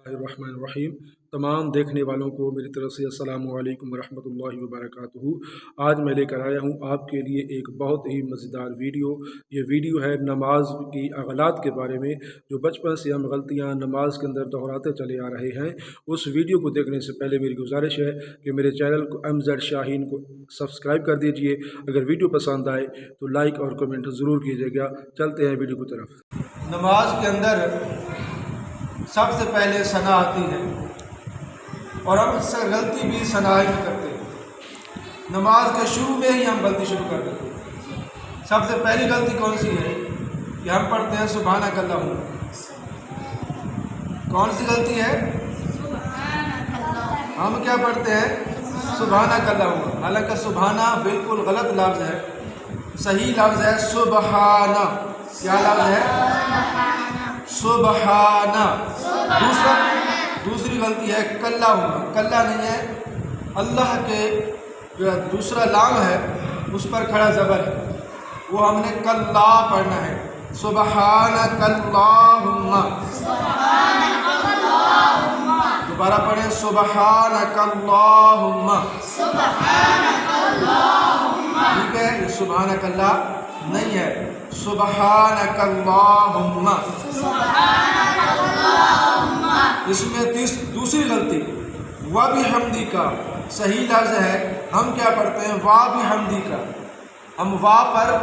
الرحمن الرحیم۔ تمام دیکھنے والوں کو میری طرف سے السلام علیکم ورحمۃ اللہ وبرکاتہ۔ آج میں لے کر آیا ہوں آپ کے لیے ایک بہت ہی مزیدار ویڈیو۔ یہ ویڈیو ہے نماز کی اغلاط کے بارے میں، جو بچپن سے ہم غلطیاں نماز کے اندر دہراتے چلے آ رہے ہیں۔ اس ویڈیو کو دیکھنے سے پہلے میری گزارش ہے کہ میرے چینل کو MZ شاہین کو سبسکرائب کر دیجئے۔ اگر ویڈیو پسند آئے تو لائک اور کمنٹ ضرور کیجیے گا۔ چلتے ہیں ویڈیو کی طرف۔ نماز کے اندر سب سے پہلے ثنا آتی ہے اور ہم اس سے غلطی بھی ثنا ہی کرتے ہیں۔ نماز کے شروع میں ہی ہم غلطی شروع کر دیتے ہیں۔ سب سے پہلی غلطی کون سی ہے کہ ہم پڑھتے ہیں سبحانک اللہم۔ کون سی غلطی ہے؟ ہم کیا پڑھتے ہیں؟ سبحانک اللہم، حالانکہ سبحانہ بالکل غلط لفظ ہے۔ صحیح لفظ ہے سبحانہ۔ کیا لفظ ہے؟ سبحانہ۔ دوسری غلطی ہے کلہ ہونا۔ کلہ نہیں ہے، اللہ کے جو دوسرا لام ہے اس پر کھڑا زبر ہے، وہ ہم نے کلہ پڑھنا ہے۔ سبحانک اللہم۔ دوبارہ پڑھیں سبحانک اللہم۔ ٹھیک ہے، یہ سبحانک اللہ نہیں ہے، سبحانک اللہم۔ اس میں دوسری غلطی وَبِحَمْدِکَ۔ صحیح لفظ ہے، ہم کیا پڑھتے ہیں؟ وَبِحَمْدِکَ۔ ہم وا پر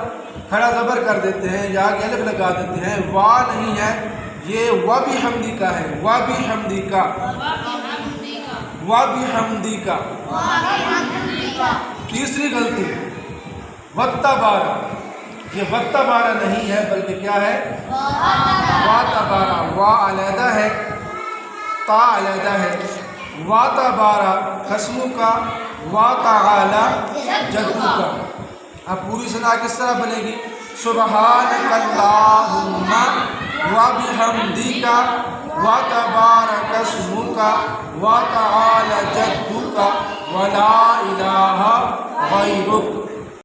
کھڑا زبر کر دیتے ہیں یا الف لگا دیتے ہیں، وا نہیں ہے، یہ وَبِحَمْدِکَ ہے۔ وَبِحَمْدِکَ، وَبِحَمْدِکَ۔ تیسری غلطی وَتَّبَارَ۔ یہ وَتَّبَارَ نہیں ہے بلکہ کیا ہے؟ وَتَبَارَ۔ وا علیحدہ ہے، تا علیحدہ ہے۔ وَتَبَارَ قسمک وَتَعَالَى جدک۔ اب پوری ثنا کس طرح بنے گی؟ سبحانک اللہم وبحمدک وتبارک اسمک وتعالی جدک ولا الہ غیرک۔